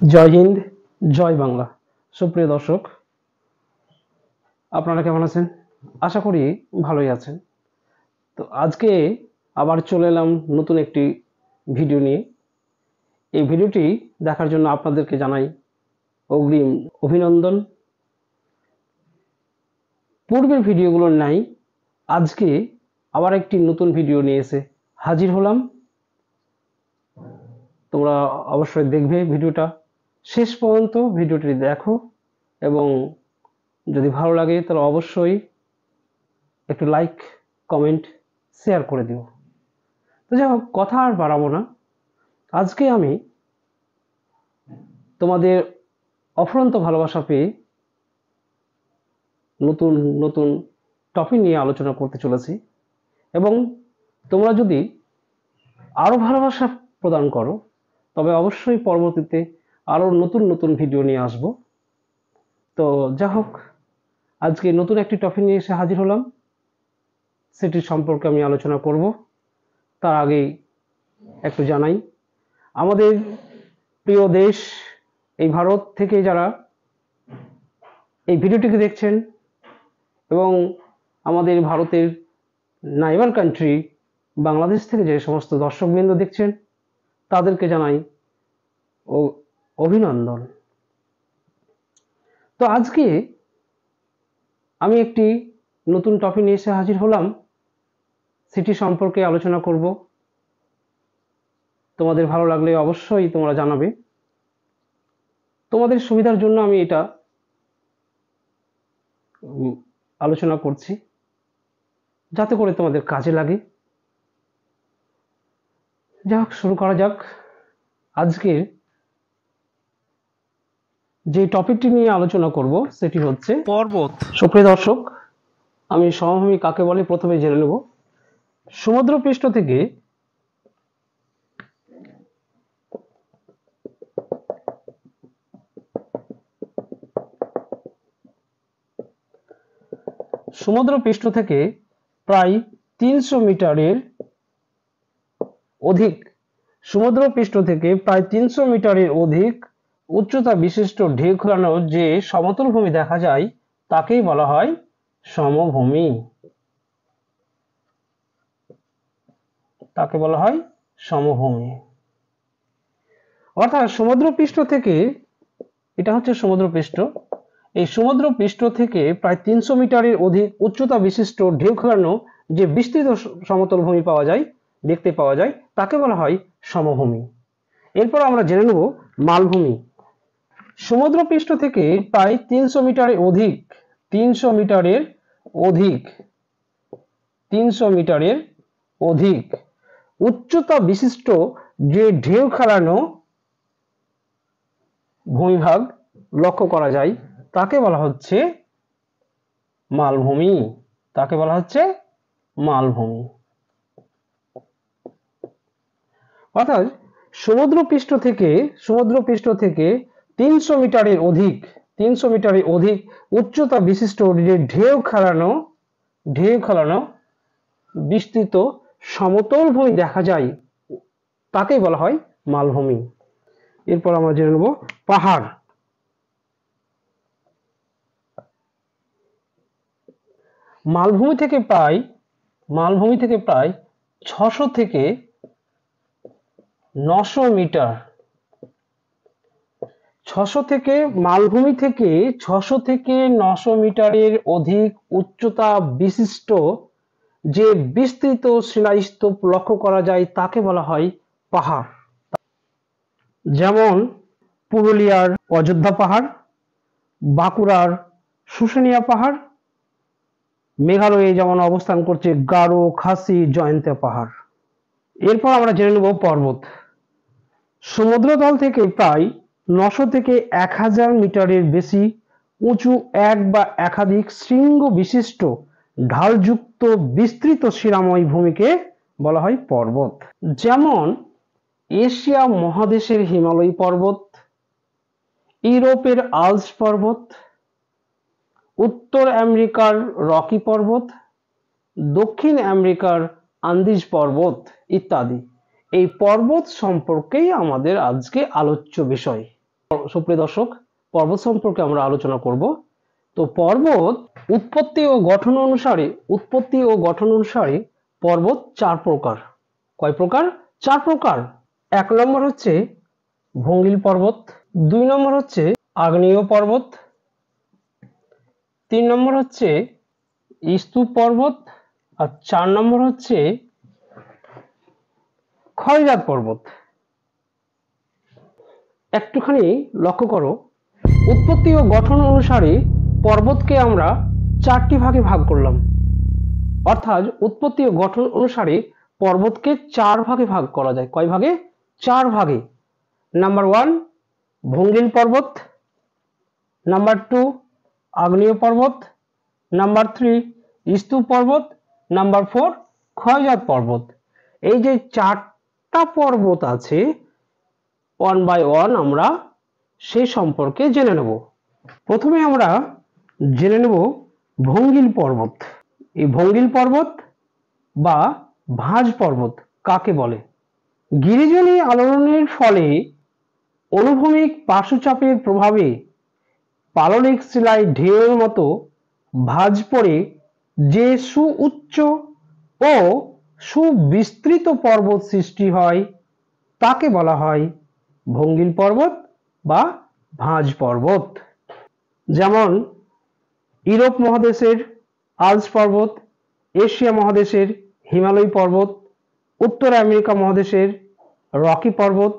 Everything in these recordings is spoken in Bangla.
জয় হিন্দ, জয় বাংলা। সুপ্রিয় দর্শক, আপনারা কেমন আছেন? আশা করি ভালোই আছেন। তো আজকে আবার চলে এলাম নতুন একটি ভিডিও নিয়ে। এই ভিডিওটি দেখার জন্য আপনাদেরকে জানাই অগ্রিম অভিনন্দন। পূর্বের ভিডিওগুলোর নাই, আজকে আবার একটি নতুন ভিডিও নিয়ে এসে হাজির হলাম। তোমরা অবশ্যই দেখবে ভিডিওটা শেষ পর্যন্ত, ভিডিওটি দেখো এবং যদি ভালো লাগে তাহলে অবশ্যই একটু লাইক, কমেন্ট, শেয়ার করে দিও। তো যাই হোক, কথা আর বাড়াবো না। আজকে আমি তোমাদের অফুরন্ত ভালোবাসা পেয়ে নতুন নতুন টপিক নিয়ে আলোচনা করতে চলেছি এবং তোমরা যদি আরো ভালোবাসা প্রদান করো তবে অবশ্যই পরবর্তীতে আরো নতুন নতুন ভিডিও নিয়ে আসব। তো যাই হোক, আজকে নতুন একটি টপিক নিয়ে এসে হাজির হলাম, সেটি সম্পর্কে আমি আলোচনা করব। তার আগেই একটু জানাই, আমাদের প্রিয় দেশ এই ভারত থেকে যারা এই ভিডিওটিকে দেখছেন এবং আমাদের ভারতের নাইবার কান্ট্রি বাংলাদেশ থেকে যে সমস্ত দর্শকবৃন্দ দেখছেন তাদেরকে জানাই অভিনন্দন। তো আজকে আমি একটি নতুন টপিক নিয়ে এসে হাজির হলাম, সেটি সম্পর্কে আলোচনা করব। তোমাদের ভালো লাগলে অবশ্যই তোমরা জানাবে। তোমাদের সুবিধার জন্য আমি এটা আলোচনা করছি, যাতে করে তোমাদের কাজে লাগে। যাক, শুরু করা যাক। আজকে যে টপিকটি নিয়ে আলোচনা করব সেটি হচ্ছে পর্বত। সুপ্রিয় দর্শক, আমি সমভূমি কাকে বলে প্রথমে জেনে নেব। সমুদ্রপৃষ্ঠ থেকে প্রায় 300 মিটারের অধিক উচ্চতা বিশিষ্ট ঢেউ খেলানো যে সমতল ভূমি দেখা যায় তাকেই বলা হয় সমভূমি। অর্থাৎ সমুদ্রপৃষ্ঠ থেকে, এটা হচ্ছে সমুদ্রপৃষ্ঠ, এই সমুদ্রপৃষ্ঠ থেকে প্রায় 300 মিটারের অধিক উচ্চতা বিশিষ্ট ঢেউ খেলানো যে বিস্তৃত সমতল ভূমি দেখতে পাওয়া যায় তাকে বলা হয় সমভূমি। এরপর আমরা জেনে নেব মালভূমি। সমুদ্রপৃষ্ঠ থেকে প্রায় 300 মিটারের অধিক উচ্চতা বিশিষ্ট যে ঢেউ খেলানো ভূমিভাগ লক্ষ্য করা যায় তাকে বলা হচ্ছে মালভূমি। অর্থাৎ সমুদ্রপৃষ্ঠ থেকে 300 মিটারের অধিক উচ্চতা বিশিষ্ট যে ঢেউ খেলানো বিস্তৃত সমতল ভূমি দেখা যায় তাকেই বলা হয় মালভূমি। এরপর আমরা জেনে নেব পাহাড়। মালভূমি থেকে প্রায় 600 থেকে 900 মিটার, মালভূমি থেকে 600 থেকে 900 মিটারের অধিক উচ্চতা বিশিষ্ট যে বিস্তৃত শিলাস্তূপ লক্ষ্য করা যায় তাকে বলা হয় পাহাড়। যেমন পুরুলিয়ার অযোধ্যা পাহাড়, বাঁকুড়ার শুশুনিয়া পাহাড়, মেঘালয়ে যেমন অবস্থান করছে গারো, খাসি, জয়ন্তীয়া পাহাড়। এরপর আমরা জেনে নেব পর্বত। সমুদ্রতল থেকে প্রায় 900 থেকে 1000 মিটারের বেশি উঁচু এক বা একাধিক শৃঙ্গ বিশিষ্ট ঢালযুক্ত বিস্তৃত শিলাময় ভূমিকে বলা হয় পর্বত। যেমন এশিয়া মহাদেশের হিমালয় পর্বত, ইউরোপের আল্পস পর্বত, উত্তর আমেরিকার রকি পর্বত, দক্ষিণ আমেরিকার আন্দিজ পর্বত ইত্যাদি। এই পর্বত সম্পর্কেই আমাদের আজকে আলোচ্য বিষয়। সুপ্রিয় দর্শক, পর্বত সম্পর্কে আমরা আলোচনা করব। তো পর্বত উৎপত্তি ও গঠন অনুসারে পর্বত চার প্রকার। কয় প্রকার? চার প্রকার। 1 নম্বর হচ্ছে ভঙ্গিল পর্বত, 2 নম্বর হচ্ছে আগ্নেয় পর্বত, 3 নম্বর হচ্ছে স্তূপ পর্বত, আর 4 নম্বর হচ্ছে ক্ষয়জাত পর্বত। একটুখানি লক্ষ্য করো, উৎপত্তি ও গঠন অনুসারে পর্বতকে আমরা 4টি ভাগে ভাগ করলাম। অর্থাৎ উৎপত্তি ও গঠন অনুসারে পর্বতকে 4 ভাগে ভাগ করা যায়। কয় ভাগে? 4 ভাগে। নাম্বার 1 ভঙ্গিল পর্বত, নাম্বার 2 আগ্নেয় পর্বত, নাম্বার 3 স্তূপ পর্বত, নাম্বার 4 ক্ষয়জাত পর্বত। এই যে 4টা পর্বত আছে, 1 বাই 1 আমরা সেই সম্পর্কে জেনে নেব। প্রথমে আমরা জেনে নেব ভঙ্গিল পর্বত। এই ভঙ্গিল পর্বত বা ভাঁজ পর্বত কাকে বলে? গিরিজনী আলোড়নের ফলে অনুভূমিক পার্শ্বচাপের প্রভাবে পাললিক শিলায় ঢেউয়ের মতো ভাঁজ পড়ে যে সুউচ্চ ও সুবিস্তৃত পর্বত সৃষ্টি হয় তাকে বলা হয় ভঙ্গিল পর্বত বা ভাঁজ পর্বত। যেমন ইউরোপ মহাদেশের আল্পস পর্বত, এশিয়া মহাদেশের হিমালয় পর্বত, উত্তর আমেরিকা মহাদেশের রকি পর্বত,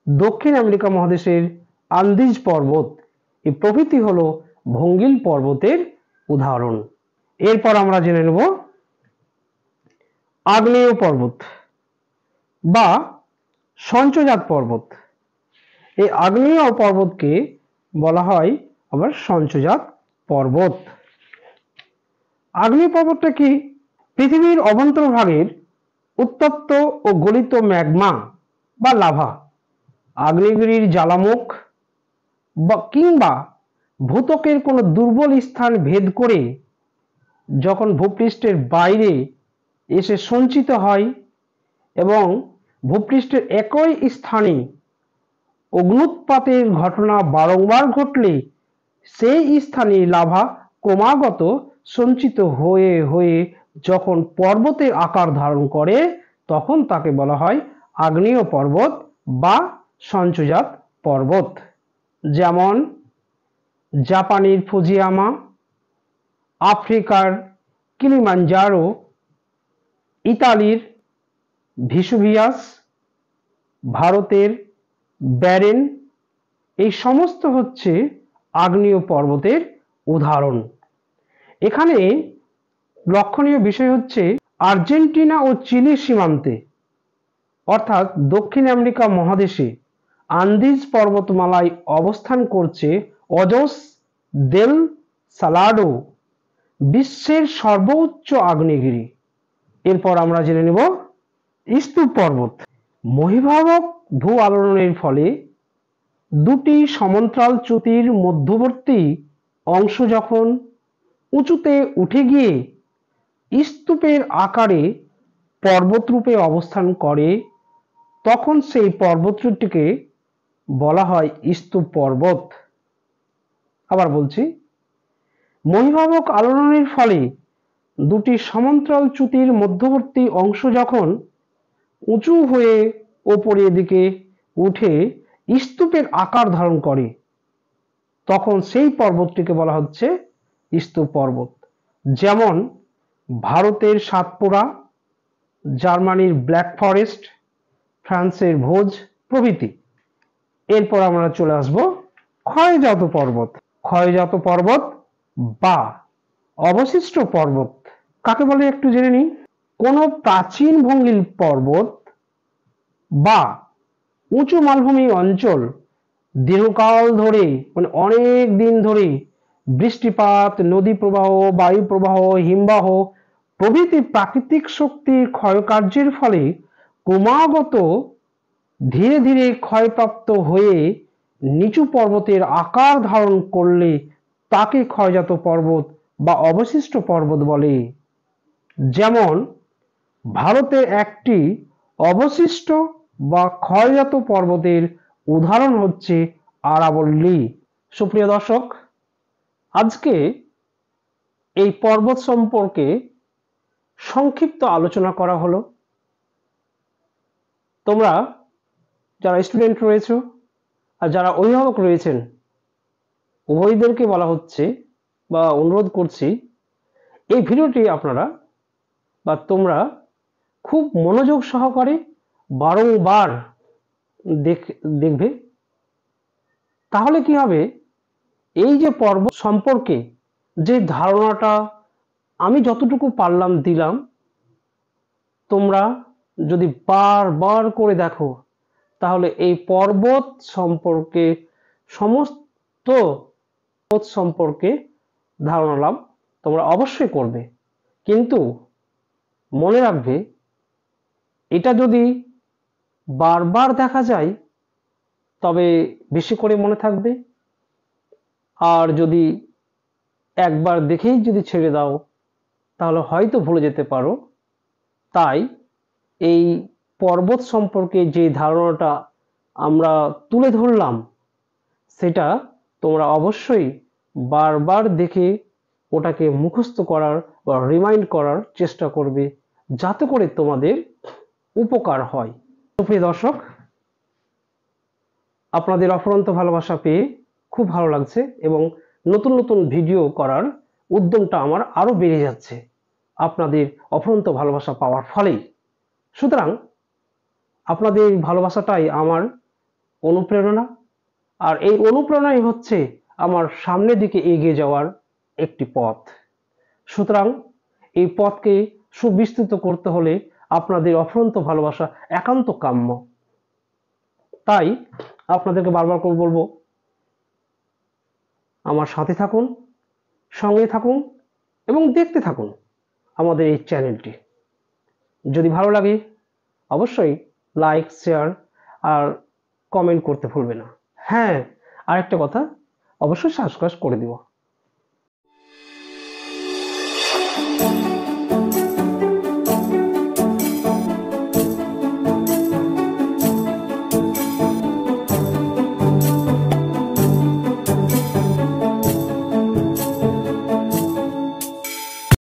দক্ষিণ আমেরিকা মহাদেশের আন্দিজ পর্বত এই প্রভৃতি হলো ভঙ্গিল পর্বতের উদাহরণ। এরপর আমরা জেনে নেব আগ্নেয় পর্বত বা সঞ্চয়জাত পর্বত। এই আগ্নেয় পর্বতকে বলা হয় আবার সঞ্চয়জাত পর্বত। আগ্নেয় পর্বতটা কি? পৃথিবীর অভ্যন্তরভাগের উত্তপ্ত ও গলিত ম্যাগমা বা লাভা, আগ্নেয়গিরির জ্বালামুখ কিংবা ভূত্বকের কোনো দুর্বল স্থান ভেদ করে যখন ভূপৃষ্ঠের বাইরে এসে সঞ্চিত হয় এবং ভূপৃষ্ঠের একই স্থানে অগ্ন্যুৎপাতের ঘটনা বারংবার ঘটলে সেই স্থানে লাভা ক্রমাগত সঞ্চিত হয়ে হয়ে যখন পর্বতের আকার ধারণ করে তখন তাকে বলা হয় আগ্নেয় পর্বত বা সঞ্চয়জাত পর্বত। যেমন জাপানের ফুজিয়ামা, আফ্রিকার কিলিমাঞ্জারো, ইতালির ভিসুভিয়াস, ভারতের ব্যারেন, এই সমস্ত হচ্ছে আগ্নেয় পর্বতের উদাহরণ। এখানে লক্ষণীয় বিষয় হচ্ছে আর্জেন্টিনা ও চিলি সীমান্তে অর্থাৎ দক্ষিণ আমেরিকা মহাদেশে আন্দিজ পর্বতমালায় অবস্থান করছে অজস দেল সালাডো, বিশ্বের সর্বোচ্চ আগ্নেয়গিরি। এরপর আমরা জেনে নেব স্তূপ পর্বত। মহীভাবক ভূ আলোড়নের ফলে দুটি সমান্তরাল চ্যুতির মধ্যবর্তী অংশ যখন উঁচুতে উঠে গিয়ে স্তূপের আকারে পর্বতরূপে অবস্থান করে তখন সেই পর্বতটিকে বলা হয় স্তূপ পর্বত। আবার বলছি, মহীভাবক আলোড়নের ফলে দুটি সমান্তরাল চ্যুতির মধ্যবর্তী অংশ যখন উঁচু হয়ে ওপরের দিকে উঠে স্তূপের আকার ধারণ করে তখন সেই পর্বতটিকে বলা হচ্ছে স্তূপ পর্বত। যেমন ভারতের সাতপুরা, জার্মানির ব্ল্যাক ফরেস্ট, ফ্রান্সের ভোজ প্রভৃতি। এরপর আমরা চলে আসব ক্ষয়জাত পর্বত। ক্ষয়জাত পর্বত বা অবশিষ্ট পর্বত কাকে বলে একটু জেনে নিই। কোনো প্রাচীন ভঙ্গিল পর্বত বা উঁচু মালভূমি অঞ্চল দীর্ঘকাল ধরে মানে অনেক দিন ধরে বৃষ্টিপাত, নদী প্রবাহ, বায়ু প্রবাহ, হিমবাহ প্রভৃতি প্রাকৃতিক শক্তির ক্ষয়কার্যের ফলে ক্রমাগত ধীরে ধীরে ক্ষয়প্রাপ্ত হয়ে নিচু পর্বতের আকার ধারণ করলে তাকে ক্ষয়জাত পর্বত বা অবশিষ্ট পর্বত বলে। যেমন ভারতের একটি অবশিষ্ট বা ক্ষয়জাত পর্বতের উদাহরণ হচ্ছে আরাবল্লী। সুপ্রিয় দর্শক, আজকে এই পর্বত সম্পর্কে সংক্ষিপ্ত আলোচনা করা হলো। তোমরা যারা স্টুডেন্ট রয়েছে আর যারা অভিভাবক রয়েছেন, উভয়দেরকে বলা হচ্ছে বা অনুরোধ করছি, এই ভিডিওটি আপনারা বা তোমরা খুব মনোযোগ সহকারে বারংবার দেখবে। তাহলে কি হবে, এই যে পর্বত সম্পর্কে যে ধারণাটা আমি যতটুকু পারলাম দিলাম, তোমরা যদি বারবার করে দেখো তাহলে এই পর্বত সম্পর্কে সমস্ত সম্পর্কে ধারণা লাভ তোমরা অবশ্যই করবে। কিন্তু মনে রাখবে, এটা যদি বারবার দেখা যায় তবে বেশি করে মনে থাকবে, আর যদি একবার দেখেই যদি ছেড়ে দাও তাহলে হয়তো ভুলে যেতে পারো। তাই এই পর্বত সম্পর্কে যে ধারণাটা আমরা তুলে ধরলাম সেটা তোমরা অবশ্যই বারবার দেখে ওটাকে মুখস্থ করার বা রিমাইন্ড করার চেষ্টা করবে, যাতে করে তোমাদের উপকার হয়। প্রিয় দর্শক, আপনাদের অফুরন্ত ভালোবাসা পেয়ে খুব ভালো লাগছে এবং নতুন নতুন ভিডিও করার উদ্যমটা আমার আরো বেড়ে যাচ্ছে আপনাদের অফুরন্ত ভালোবাসা পাওয়ার ফলেই। সুতরাং আপনাদের ভালোবাসাটাই আমার অনুপ্রেরণা, আর এই অনুপ্রেরণাই হচ্ছে আমার সামনের দিকে এগিয়ে যাওয়ার একটি পথ। সুতরাং এই পথকে সুবিস্তৃত করতে হলে আপনাদের অফুরন্ত ভালোবাসা একান্ত কাম্য। তাই আপনাদেরকে বারবার করে বলবো, আমার সাথে থাকুন, সঙ্গে থাকুন এবং দেখতে থাকুন আমাদের এই চ্যানেলটি। যদি ভালো লাগে অবশ্যই লাইক, শেয়ার আর কমেন্ট করতে ভুলবে না। হ্যাঁ, আরেকটা কথা, অবশ্যই সাবস্ক্রাইব করে দিব।